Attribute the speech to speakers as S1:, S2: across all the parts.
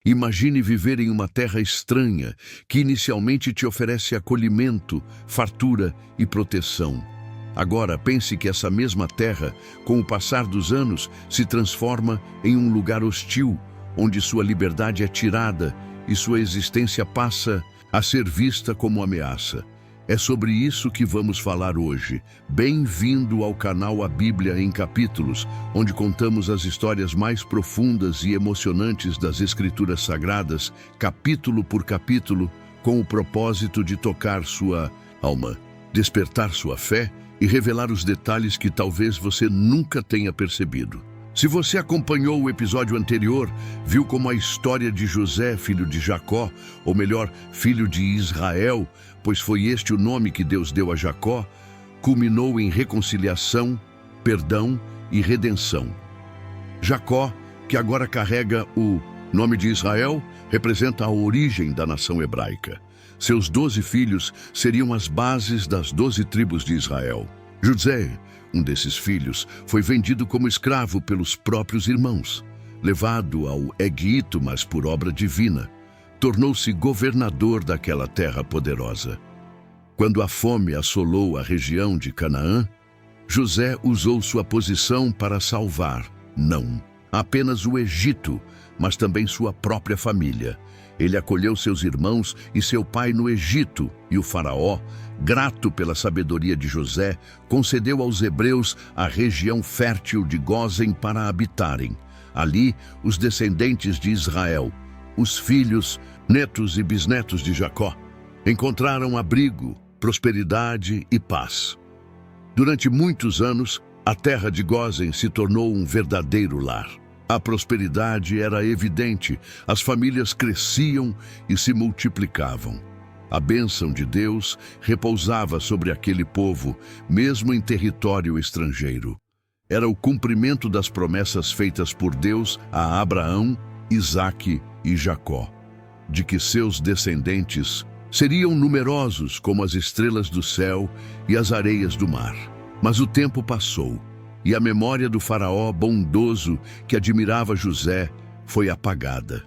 S1: Imagine viver em uma terra estranha, que inicialmente te oferece acolhimento, fartura e proteção. Agora pense que essa mesma terra, com o passar dos anos, se transforma em um lugar hostil, onde sua liberdade é tirada e sua existência passa a ser vista como ameaça. É sobre isso que vamos falar hoje. Bem-vindo ao canal A Bíblia em Capítulos, onde contamos as histórias mais profundas e emocionantes das Escrituras Sagradas, capítulo por capítulo, com o propósito de tocar sua alma, despertar sua fé e revelar os detalhes que talvez você nunca tenha percebido. Se você acompanhou o episódio anterior, viu como a história de José, filho de Jacó, ou melhor, filho de Israel, pois foi este o nome que Deus deu a Jacó, culminou em reconciliação, perdão e redenção. Jacó, que agora carrega o nome de Israel, representa a origem da nação hebraica. Seus 12 filhos seriam as bases das 12 tribos de Israel. José, um desses filhos, foi vendido como escravo pelos próprios irmãos. Levado ao Egito, mas por obra divina, tornou-se governador daquela terra poderosa. Quando a fome assolou a região de Canaã, José usou sua posição para salvar, não apenas o Egito, mas também sua própria família. Ele acolheu seus irmãos e seu pai no Egito, e o faraó, grato pela sabedoria de José, concedeu aos hebreus a região fértil de Gósen para habitarem. Ali, os descendentes de Israel, os filhos, netos e bisnetos de Jacó, encontraram abrigo, prosperidade e paz. Durante muitos anos, a terra de Gósen se tornou um verdadeiro lar. A prosperidade era evidente, as famílias cresciam e se multiplicavam. A bênção de Deus repousava sobre aquele povo, mesmo em território estrangeiro. Era o cumprimento das promessas feitas por Deus a Abraão, Isaque e Jacó, de que seus descendentes seriam numerosos como as estrelas do céu e as areias do mar. Mas o tempo passou, e a memória do faraó bondoso que admirava José foi apagada.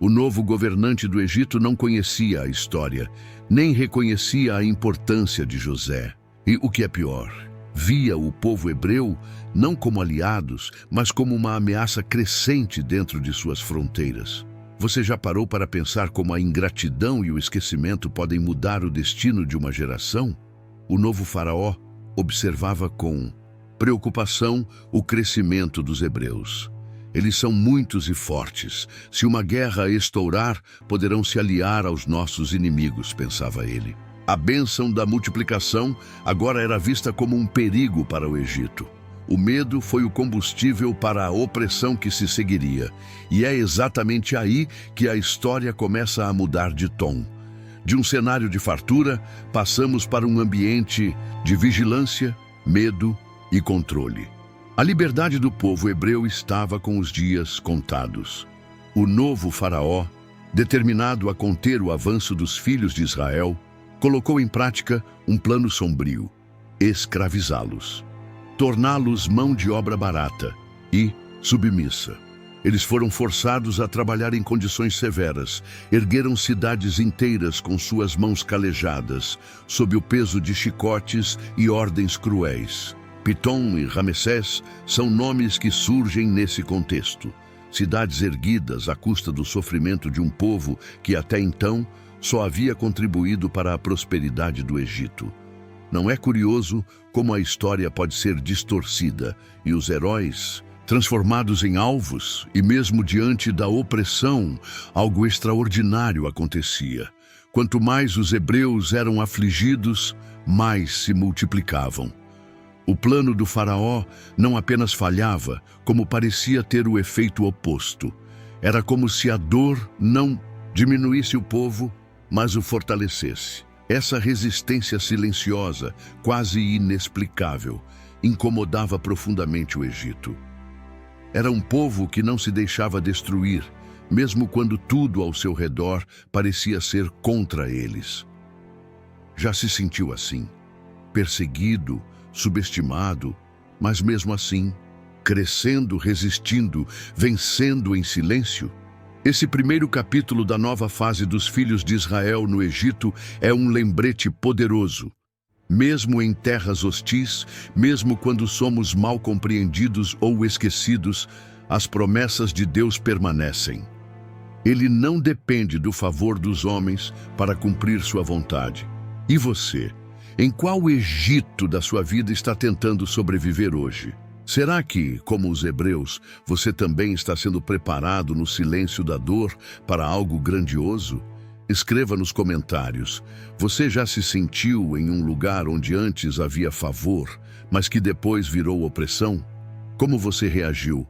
S1: O novo governante do Egito não conhecia a história, nem reconhecia a importância de José. E o que é pior, via o povo hebreu não como aliados, mas como uma ameaça crescente dentro de suas fronteiras. Você já parou para pensar como a ingratidão e o esquecimento podem mudar o destino de uma geração? O novo faraó observava com preocupação o crescimento dos hebreus. Eles são muitos e fortes. Se uma guerra estourar, poderão se aliar aos nossos inimigos, pensava ele. A bênção da multiplicação agora era vista como um perigo para o Egito. O medo foi o combustível para a opressão que se seguiria. E é exatamente aí que a história começa a mudar de tom. De um cenário de fartura, passamos para um ambiente de vigilância, medo e controle. A liberdade do povo hebreu estava com os dias contados. O novo faraó, determinado a conter o avanço dos filhos de Israel, colocou em prática um plano sombrio: escravizá-los, torná-los mão de obra barata e submissa. Eles foram forçados a trabalhar em condições severas, ergueram cidades inteiras com suas mãos calejadas, sob o peso de chicotes e ordens cruéis. Pitom e Ramessés são nomes que surgem nesse contexto. Cidades erguidas à custa do sofrimento de um povo que até então só havia contribuído para a prosperidade do Egito. Não é curioso como a história pode ser distorcida e os heróis transformados em alvos, e mesmo diante da opressão, algo extraordinário acontecia. Quanto mais os hebreus eram afligidos, mais se multiplicavam. O plano do faraó não apenas falhava, como parecia ter o efeito oposto. Era como se a dor não diminuísse o povo, mas o fortalecesse. Essa resistência silenciosa, quase inexplicável, incomodava profundamente o Egito. Era um povo que não se deixava destruir, mesmo quando tudo ao seu redor parecia ser contra eles. Já se sentiu assim, perseguido, subestimado, mas mesmo assim, crescendo, resistindo, vencendo em silêncio? Esse primeiro capítulo da nova fase dos filhos de Israel no Egito é um lembrete poderoso. Mesmo em terras hostis, mesmo quando somos mal compreendidos ou esquecidos, as promessas de Deus permanecem. Ele não depende do favor dos homens para cumprir sua vontade. E você? Em qual Egito da sua vida está tentando sobreviver hoje? Será que, como os hebreus, você também está sendo preparado no silêncio da dor para algo grandioso? Escreva nos comentários. Você já se sentiu em um lugar onde antes havia favor, mas que depois virou opressão? Como você reagiu?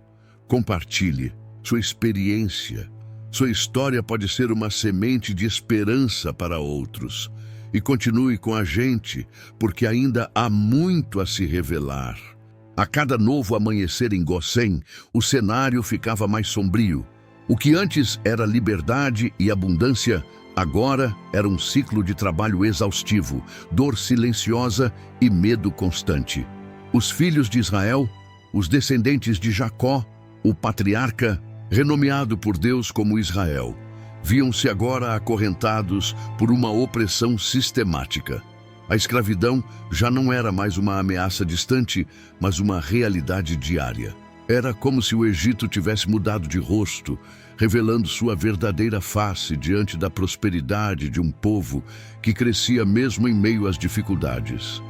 S1: Compartilhe sua experiência. Sua história pode ser uma semente de esperança para outros. E continue com a gente, porque ainda há muito a se revelar. A cada novo amanhecer em Gósen, o cenário ficava mais sombrio. O que antes era liberdade e abundância, agora era um ciclo de trabalho exaustivo, dor silenciosa e medo constante. Os filhos de Israel, os descendentes de Jacó, o patriarca, renomeado por Deus como Israel, viam-se agora acorrentados por uma opressão sistemática. A escravidão já não era mais uma ameaça distante, mas uma realidade diária. Era como se o Egito tivesse mudado de rosto, revelando sua verdadeira face diante da prosperidade de um povo que crescia mesmo em meio às dificuldades.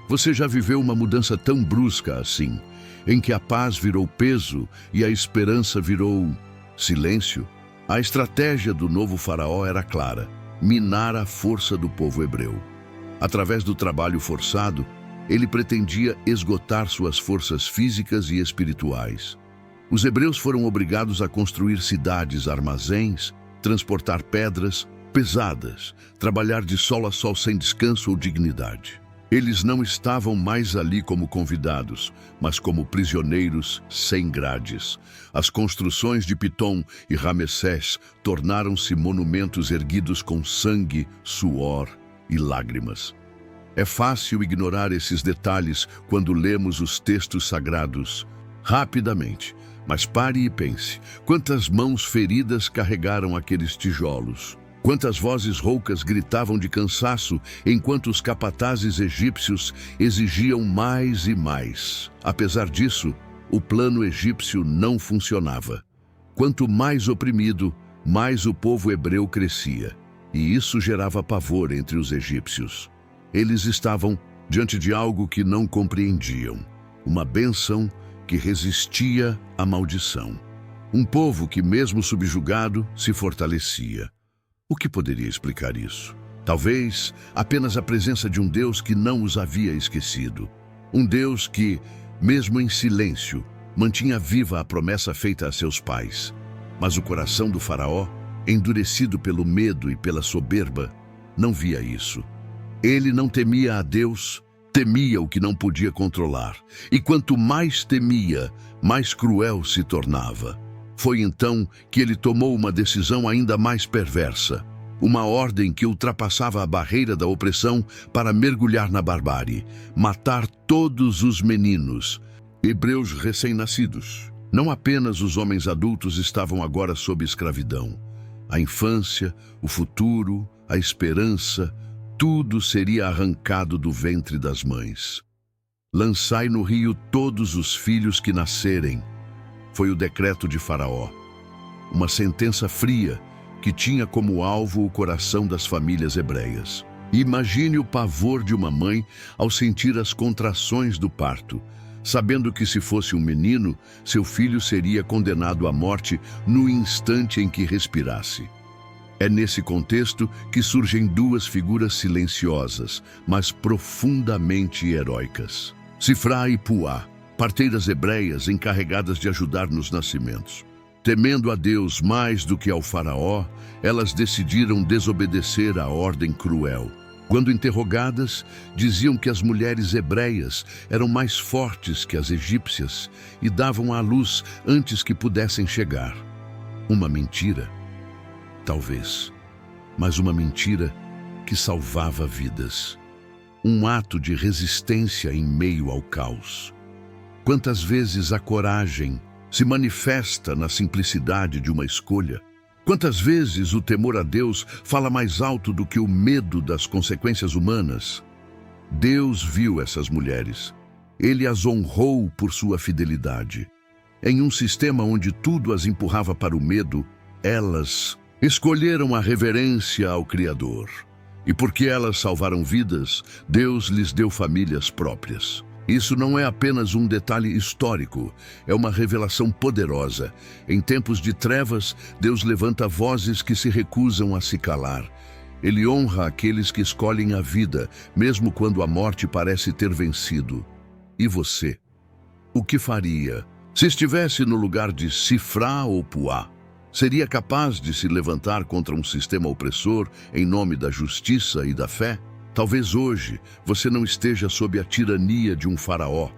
S1: Você já viveu uma mudança tão brusca assim, em que a paz virou peso e a esperança virou silêncio? A estratégia do novo faraó era clara: minar a força do povo hebreu. Através do trabalho forçado, ele pretendia esgotar suas forças físicas e espirituais. Os hebreus foram obrigados a construir cidades, armazéns, transportar pedras pesadas, trabalhar de sol a sol sem descanso ou dignidade. Eles não estavam mais ali como convidados, mas como prisioneiros sem grades. As construções de Pitom e Ramessés tornaram-se monumentos erguidos com sangue, suor e lágrimas. É fácil ignorar esses detalhes quando lemos os textos sagrados rapidamente, mas pare e pense: quantas mãos feridas carregaram aqueles tijolos? Quantas vozes roucas gritavam de cansaço enquanto os capatazes egípcios exigiam mais e mais? Apesar disso, o plano egípcio não funcionava. Quanto mais oprimido, mais o povo hebreu crescia, e isso gerava pavor entre os egípcios. Eles estavam diante de algo que não compreendiam, uma bênção que resistia à maldição. Um povo que, mesmo subjugado, se fortalecia. O que poderia explicar isso? Talvez apenas a presença de um Deus que não os havia esquecido. Um Deus que, mesmo em silêncio, mantinha viva a promessa feita a seus pais. Mas o coração do faraó, endurecido pelo medo e pela soberba, não via isso. Ele não temia a Deus, temia o que não podia controlar. E quanto mais temia, mais cruel se tornava. Foi então que ele tomou uma decisão ainda mais perversa. Uma ordem que ultrapassava a barreira da opressão para mergulhar na barbárie. Matar todos os meninos, hebreus recém-nascidos. Não apenas os homens adultos estavam agora sob escravidão. A infância, o futuro, a esperança, tudo seria arrancado do ventre das mães. Lançai no rio todos os filhos que nascerem. Foi o decreto de Faraó. Uma sentença fria que tinha como alvo o coração das famílias hebreias. Imagine o pavor de uma mãe ao sentir as contrações do parto, sabendo que se fosse um menino, seu filho seria condenado à morte no instante em que respirasse. É nesse contexto que surgem duas figuras silenciosas, mas profundamente heróicas. Sifrá e Puá, parteiras hebreias encarregadas de ajudar nos nascimentos. Temendo a Deus mais do que ao faraó, elas decidiram desobedecer à ordem cruel. Quando interrogadas, diziam que as mulheres hebreias eram mais fortes que as egípcias e davam à luz antes que pudessem chegar. Uma mentira? Talvez, mas uma mentira que salvava vidas. Um ato de resistência em meio ao caos. Quantas vezes a coragem se manifesta na simplicidade de uma escolha? Quantas vezes o temor a Deus fala mais alto do que o medo das consequências humanas? Deus viu essas mulheres. Ele as honrou por sua fidelidade. Em um sistema onde tudo as empurrava para o medo, elas escolheram a reverência ao Criador. E porque elas salvaram vidas, Deus lhes deu famílias próprias. Isso não é apenas um detalhe histórico, é uma revelação poderosa. Em tempos de trevas, Deus levanta vozes que se recusam a se calar. Ele honra aqueles que escolhem a vida, mesmo quando a morte parece ter vencido. E você? O que faria se estivesse no lugar de Sifrá ou Puá? Seria capaz de se levantar contra um sistema opressor em nome da justiça e da fé? Talvez hoje você não esteja sob a tirania de um faraó,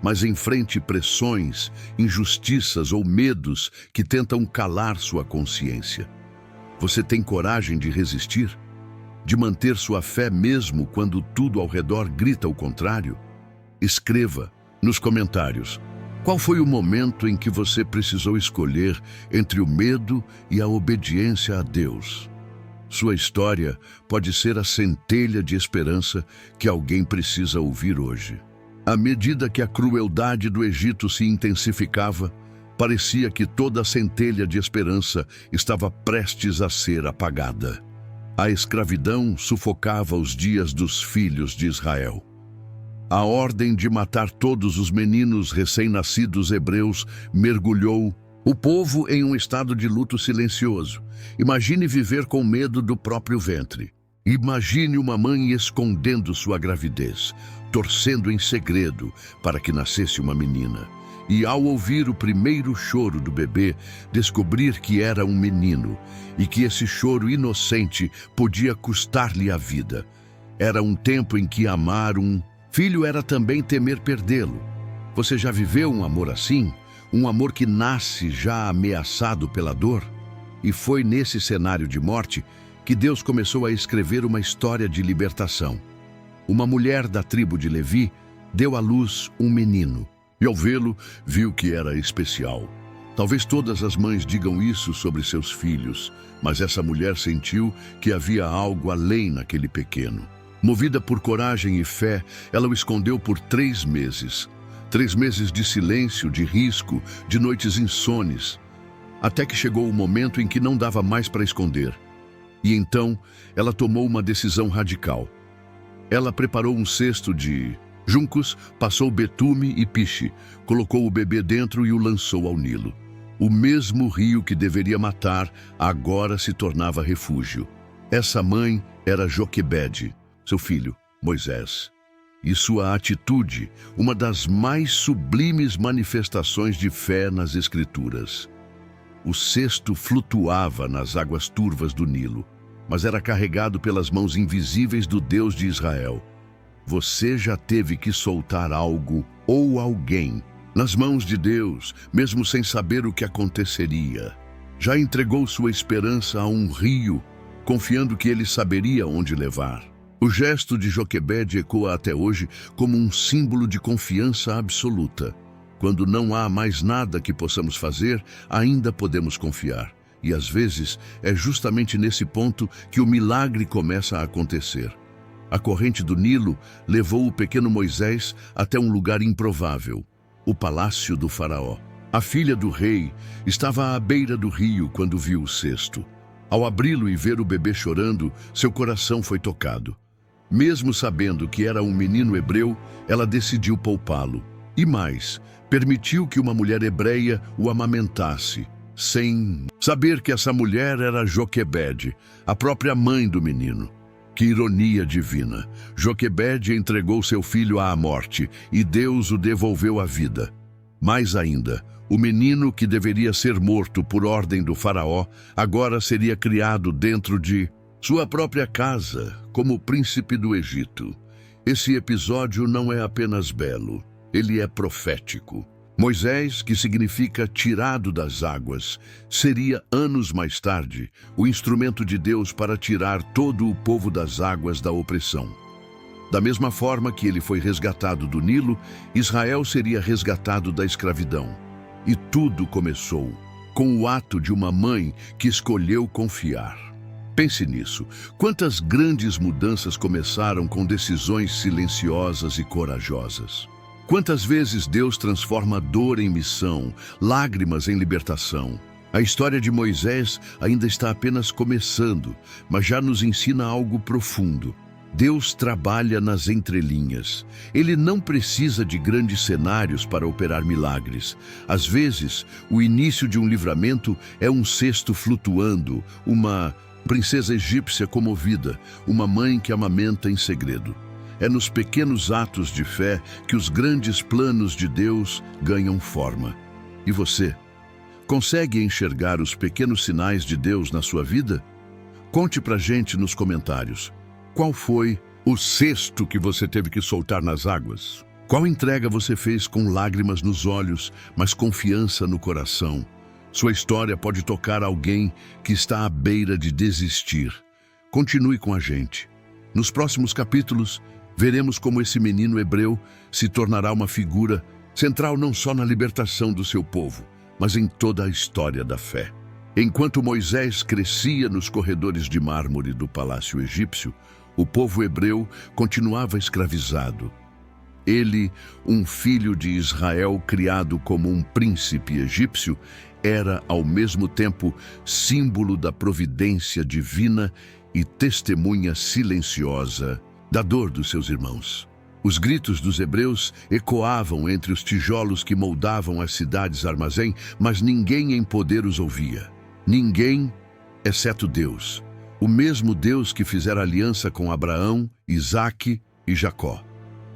S1: mas enfrente pressões, injustiças ou medos que tentam calar sua consciência. Você tem coragem de resistir? De manter sua fé mesmo quando tudo ao redor grita o contrário? Escreva nos comentários qual foi o momento em que você precisou escolher entre o medo e a obediência a Deus. Sua história pode ser a centelha de esperança que alguém precisa ouvir hoje. À medida que a crueldade do Egito se intensificava, parecia que toda a centelha de esperança estava prestes a ser apagada. A escravidão sufocava os dias dos filhos de Israel. A ordem de matar todos os meninos recém-nascidos hebreus mergulhou o povo em um estado de luto silencioso. Imagine viver com medo do próprio ventre. Imagine uma mãe escondendo sua gravidez, torcendo em segredo para que nascesse uma menina. E ao ouvir o primeiro choro do bebê, descobrir que era um menino e que esse choro inocente podia custar-lhe a vida. Era um tempo em que amar um filho era também temer perdê-lo. Você já viveu um amor assim? Um amor que nasce já ameaçado pela dor? E foi nesse cenário de morte que Deus começou a escrever uma história de libertação. Uma mulher da tribo de Levi deu à luz um menino, e ao vê-lo, viu que era especial. Talvez todas as mães digam isso sobre seus filhos, mas essa mulher sentiu que havia algo além naquele pequeno. Movida por coragem e fé, ela o escondeu por 3 meses. 3 meses de silêncio, de risco, de noites insones, até que chegou o momento em que não dava mais para esconder. E então, ela tomou uma decisão radical. Ela preparou um cesto de juncos, passou betume e piche, colocou o bebê dentro e o lançou ao Nilo. O mesmo rio que deveria matar, agora se tornava refúgio. Essa mãe era Joquebede, seu filho, Moisés. E sua atitude, uma das mais sublimes manifestações de fé nas Escrituras. O cesto flutuava nas águas turvas do Nilo, mas era carregado pelas mãos invisíveis do Deus de Israel. Você já teve que soltar algo ou alguém nas mãos de Deus, mesmo sem saber o que aconteceria. Já entregou sua esperança a um rio, confiando que ele saberia onde levar. O gesto de Joquebede ecoa até hoje como um símbolo de confiança absoluta. Quando não há mais nada que possamos fazer, ainda podemos confiar. E às vezes é justamente nesse ponto que o milagre começa a acontecer. A corrente do Nilo levou o pequeno Moisés até um lugar improvável, o palácio do faraó. A filha do rei estava à beira do rio quando viu o cesto. Ao abri-lo e ver o bebê chorando, seu coração foi tocado. Mesmo sabendo que era um menino hebreu, ela decidiu poupá-lo. E mais, permitiu que uma mulher hebreia o amamentasse, sem saber que essa mulher era Joquebede, a própria mãe do menino. Que ironia divina! Joquebede entregou seu filho à morte e Deus o devolveu à vida. Mais ainda, o menino que deveria ser morto por ordem do faraó, agora seria criado dentro de sua própria casa, como príncipe do Egito. Esse episódio não é apenas belo, ele é profético. Moisés, que significa tirado das águas, seria anos mais tarde o instrumento de Deus para tirar todo o povo das águas da opressão. Da mesma forma que ele foi resgatado do Nilo, Israel seria resgatado da escravidão. E tudo começou com o ato de uma mãe que escolheu confiar. Pense nisso. Quantas grandes mudanças começaram com decisões silenciosas e corajosas? Quantas vezes Deus transforma dor em missão, lágrimas em libertação? A história de Moisés ainda está apenas começando, mas já nos ensina algo profundo. Deus trabalha nas entrelinhas. Ele não precisa de grandes cenários para operar milagres. Às vezes, o início de um livramento é um cesto flutuando, uma princesa egípcia comovida, uma mãe que amamenta em segredo. É nos pequenos atos de fé que os grandes planos de Deus ganham forma. E você? Consegue enxergar os pequenos sinais de Deus na sua vida? Conte pra gente nos comentários. Qual foi o cesto que você teve que soltar nas águas? Qual entrega você fez com lágrimas nos olhos, mas confiança no coração? Sua história pode tocar alguém que está à beira de desistir. Continue com a gente. Nos próximos capítulos, veremos como esse menino hebreu se tornará uma figura central não só na libertação do seu povo, mas em toda a história da fé. Enquanto Moisés crescia nos corredores de mármore do palácio egípcio, o povo hebreu continuava escravizado. Ele, um filho de Israel criado como um príncipe egípcio, era ao mesmo tempo símbolo da providência divina e testemunha silenciosa da dor dos seus irmãos. Os gritos dos hebreus ecoavam entre os tijolos que moldavam as cidades-armazém, mas ninguém em poder os ouvia. Ninguém, exceto Deus. O mesmo Deus que fizera aliança com Abraão, Isaque e Jacó.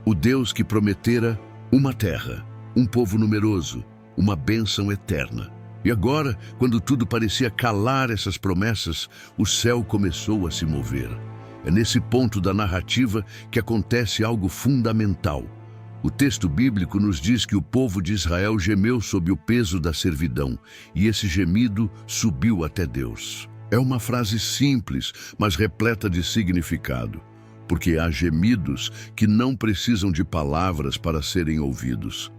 S1: O Deus que prometera uma terra, um povo numeroso, uma bênção eterna. E agora, quando tudo parecia calar essas promessas, o céu começou a se mover. É nesse ponto da narrativa que acontece algo fundamental. O texto bíblico nos diz que o povo de Israel gemeu sob o peso da servidão, e esse gemido subiu até Deus. É uma frase simples, mas repleta de significado, porque há gemidos que não precisam de palavras para serem ouvidos.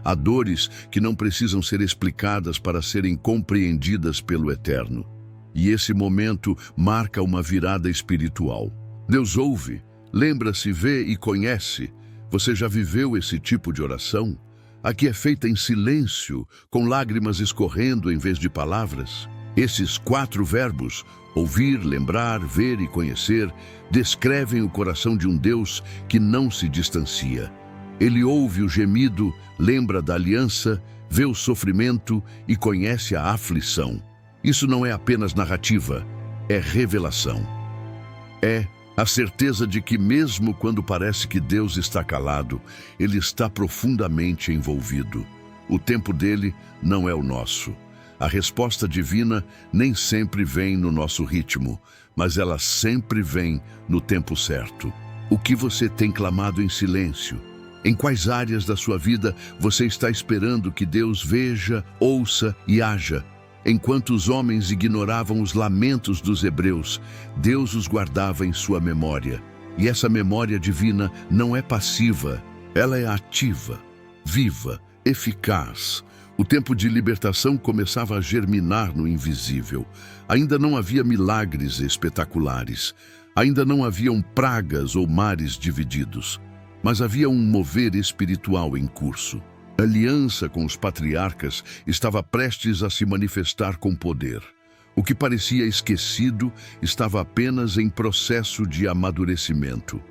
S1: Há dores que não precisam ser explicadas para serem compreendidas pelo Eterno. E esse momento marca uma virada espiritual. Deus ouve, lembra-se, vê e conhece. Você já viveu esse tipo de oração? A que é feita em silêncio, com lágrimas escorrendo em vez de palavras? Esses 4 verbos, ouvir, lembrar, ver e conhecer, descrevem o coração de um Deus que não se distancia. Ele ouve o gemido, lembra da aliança, vê o sofrimento e conhece a aflição. Isso não é apenas narrativa, é revelação. É a certeza de que mesmo quando parece que Deus está calado, Ele está profundamente envolvido. O tempo dele não é o nosso. A resposta divina nem sempre vem no nosso ritmo, mas ela sempre vem no tempo certo. O que você tem clamado em silêncio? Em quais áreas da sua vida você está esperando que Deus veja, ouça e haja? Enquanto os homens ignoravam os lamentos dos hebreus, Deus os guardava em sua memória. E essa memória divina não é passiva, ela é ativa, viva, eficaz. O tempo de libertação começava a germinar no invisível. Ainda não havia milagres espetaculares. Ainda não haviam pragas ou mares divididos. Mas havia um mover espiritual em curso. A aliança com os patriarcas estava prestes a se manifestar com poder. O que parecia esquecido estava apenas em processo de amadurecimento.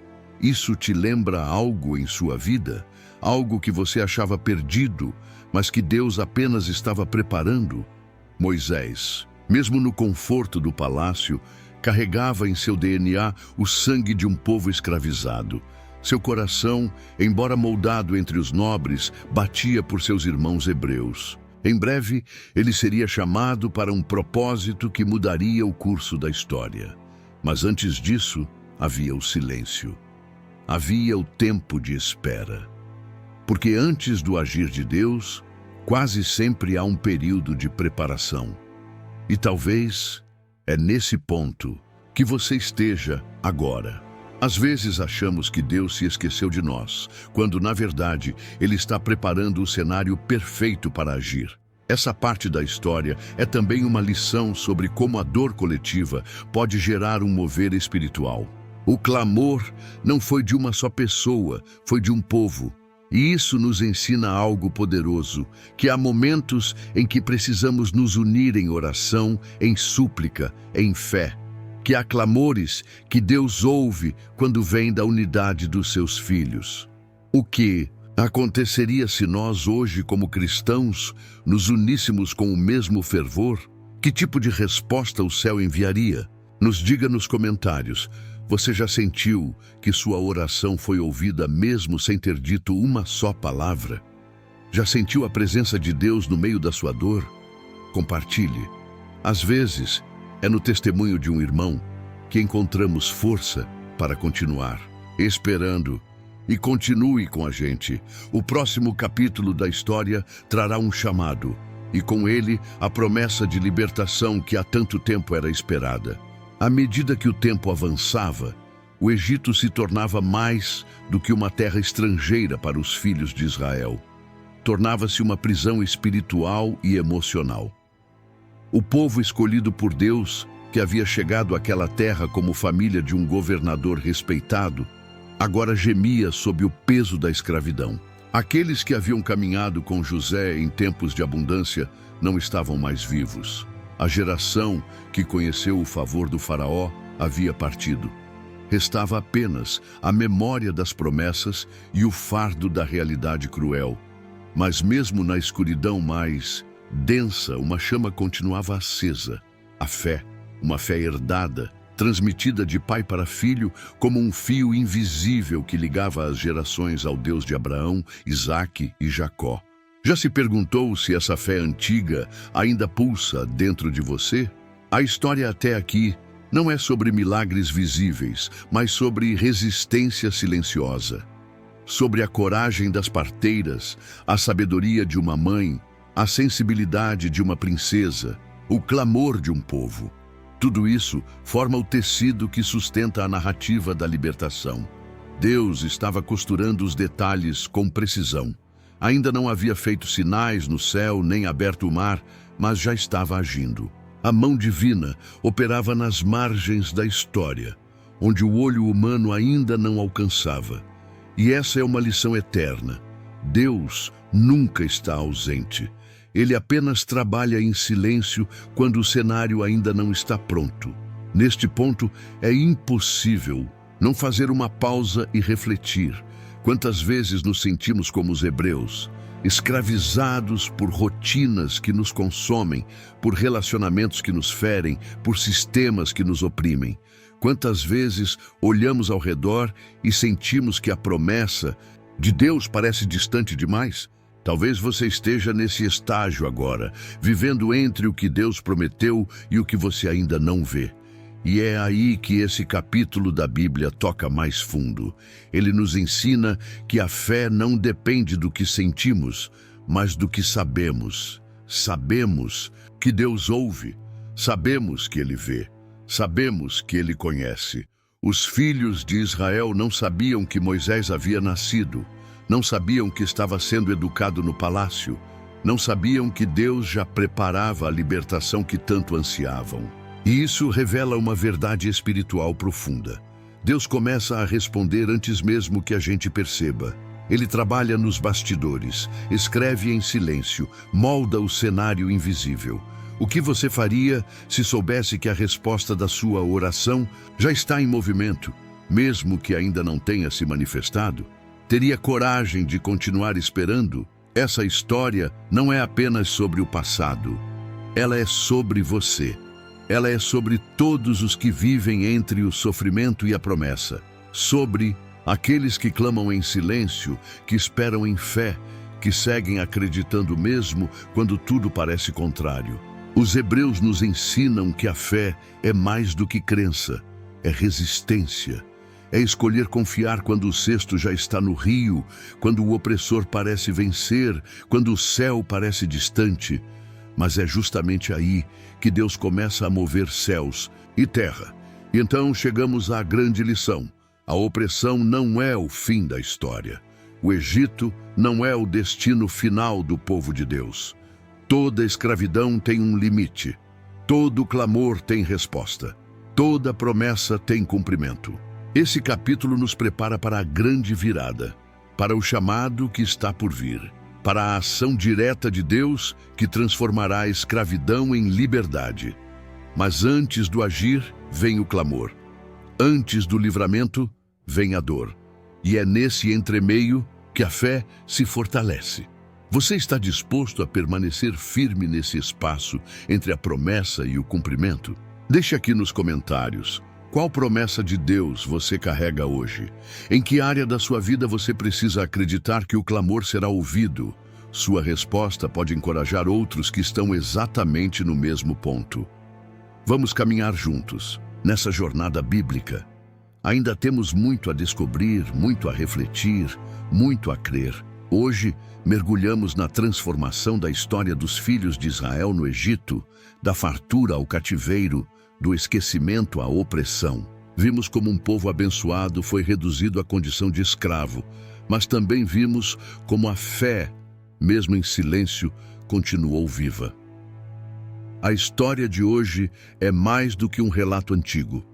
S1: Isso te lembra algo em sua vida? Algo que você achava perdido, mas que Deus apenas estava preparando? Moisés, mesmo no conforto do palácio, carregava em seu DNA o sangue de um povo escravizado. Seu coração, embora moldado entre os nobres, batia por seus irmãos hebreus. Em breve, ele seria chamado para um propósito que mudaria o curso da história. Mas antes disso, havia o silêncio. Havia o tempo de espera. Porque antes do agir de Deus, quase sempre há um período de preparação. E talvez é nesse ponto que você esteja agora. Às vezes achamos que Deus se esqueceu de nós, quando, na verdade, Ele está preparando o cenário perfeito para agir. Essa parte da história é também uma lição sobre como a dor coletiva pode gerar um mover espiritual. O clamor não foi de uma só pessoa, foi de um povo. E isso nos ensina algo poderoso, que há momentos em que precisamos nos unir em oração, em súplica, em fé. Que há clamores que Deus ouve quando vem da unidade dos seus filhos. O que aconteceria se nós hoje, como cristãos, nos uníssemos com o mesmo fervor? Que tipo de resposta o céu enviaria? Nos diga nos comentários. Você já sentiu que sua oração foi ouvida mesmo sem ter dito uma só palavra? Já sentiu a presença de Deus no meio da sua dor? Compartilhe. Às vezes, é no testemunho de um irmão que encontramos força para continuar, esperando. E continue com a gente. O próximo capítulo da história trará um chamado, e com ele a promessa de libertação que há tanto tempo era esperada. À medida que o tempo avançava, o Egito se tornava mais do que uma terra estrangeira para os filhos de Israel. Tornava-se uma prisão espiritual e emocional. O povo escolhido por Deus, que havia chegado àquela terra como família de um governador respeitado, agora gemia sob o peso da escravidão. Aqueles que haviam caminhado com José em tempos de abundância não estavam mais vivos. A geração que conheceu o favor do faraó havia partido. Restava apenas a memória das promessas e o fardo da realidade cruel. Mas mesmo na escuridão mais densa, uma chama continuava acesa. A fé, uma fé herdada, transmitida de pai para filho como um fio invisível que ligava as gerações ao Deus de Abraão, Isaque e Jacó. Já se perguntou se essa fé antiga ainda pulsa dentro de você? A história até aqui não é sobre milagres visíveis, mas sobre resistência silenciosa. Sobre a coragem das parteiras, a sabedoria de uma mãe, a sensibilidade de uma princesa, o clamor de um povo. Tudo isso forma o tecido que sustenta a narrativa da libertação. Deus estava costurando os detalhes com precisão. Ainda não havia feito sinais no céu nem aberto o mar, mas já estava agindo. A mão divina operava nas margens da história, onde o olho humano ainda não alcançava. E essa é uma lição eterna. Deus nunca está ausente. Ele apenas trabalha em silêncio quando o cenário ainda não está pronto. Neste ponto, é impossível não fazer uma pausa e refletir. Quantas vezes nos sentimos como os hebreus, escravizados por rotinas que nos consomem, por relacionamentos que nos ferem, por sistemas que nos oprimem. Quantas vezes olhamos ao redor e sentimos que a promessa de Deus parece distante demais? Talvez você esteja nesse estágio agora, vivendo entre o que Deus prometeu e o que você ainda não vê. E é aí que esse capítulo da Bíblia toca mais fundo. Ele nos ensina que a fé não depende do que sentimos, mas do que sabemos. Sabemos que Deus ouve, sabemos que Ele vê, sabemos que Ele conhece. Os filhos de Israel não sabiam que Moisés havia nascido. Não sabiam que estava sendo educado no palácio. Não sabiam que Deus já preparava a libertação que tanto ansiavam. E isso revela uma verdade espiritual profunda. Deus começa a responder antes mesmo que a gente perceba. Ele trabalha nos bastidores, escreve em silêncio, molda o cenário invisível. O que você faria se soubesse que a resposta da sua oração já está em movimento, mesmo que ainda não tenha se manifestado? Teria coragem de continuar esperando? Essa história não é apenas sobre o passado. Ela é sobre você. Ela é sobre todos os que vivem entre o sofrimento e a promessa. Sobre aqueles que clamam em silêncio, que esperam em fé, que seguem acreditando mesmo quando tudo parece contrário. Os hebreus nos ensinam que a fé é mais do que crença, é resistência. É escolher confiar quando o cesto já está no rio, quando o opressor parece vencer, quando o céu parece distante. Mas é justamente aí que Deus começa a mover céus e terra. E então chegamos à grande lição. A opressão não é o fim da história. O Egito não é o destino final do povo de Deus. Toda escravidão tem um limite. Todo clamor tem resposta. Toda promessa tem cumprimento. Esse capítulo nos prepara para a grande virada, para o chamado que está por vir, para a ação direta de Deus que transformará a escravidão em liberdade. Mas antes do agir, vem o clamor. Antes do livramento, vem a dor. E é nesse entremeio que a fé se fortalece. Você está disposto a permanecer firme nesse espaço entre a promessa e o cumprimento? Deixe aqui nos comentários. Qual promessa de Deus você carrega hoje? Em que área da sua vida você precisa acreditar que o clamor será ouvido? Sua resposta pode encorajar outros que estão exatamente no mesmo ponto. Vamos caminhar juntos, nessa jornada bíblica. Ainda temos muito a descobrir, muito a refletir, muito a crer. Hoje, mergulhamos na transformação da história dos filhos de Israel no Egito, da fartura ao cativeiro, do esquecimento à opressão. Vimos como um povo abençoado foi reduzido à condição de escravo, mas também vimos como a fé, mesmo em silêncio, continuou viva. A história de hoje é mais do que um relato antigo.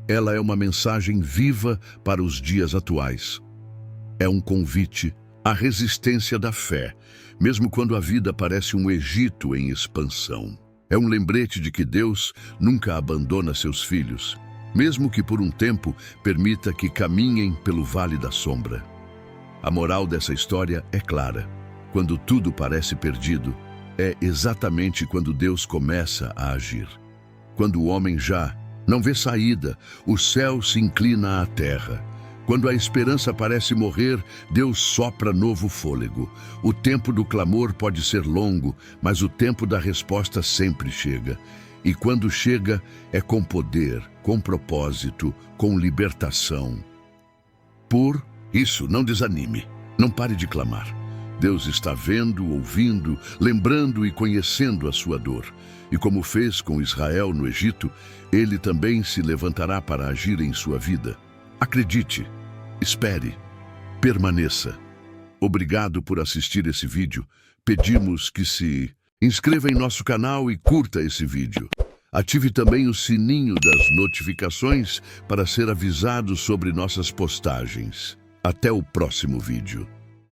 S1: Ela é uma mensagem viva para os dias atuais. É um convite à resistência da fé, mesmo quando a vida parece um Egito em expansão. É um lembrete de que Deus nunca abandona seus filhos, mesmo que por um tempo permita que caminhem pelo vale da sombra. A moral dessa história é clara. Quando tudo parece perdido, é exatamente quando Deus começa a agir. Quando o homem já não vê saída, o céu se inclina à terra. Quando a esperança parece morrer, Deus sopra novo fôlego. O tempo do clamor pode ser longo, mas o tempo da resposta sempre chega. E quando chega, é com poder, com propósito, com libertação. Por isso, não desanime, não pare de clamar. Deus está vendo, ouvindo, lembrando e conhecendo a sua dor. E como fez com Israel no Egito, Ele também se levantará para agir em sua vida. Acredite, espere, permaneça. Obrigado por assistir esse vídeo. Pedimos que se inscreva em nosso canal e curta esse vídeo. Ative também o sininho das notificações para ser avisado sobre nossas postagens. Até o próximo vídeo.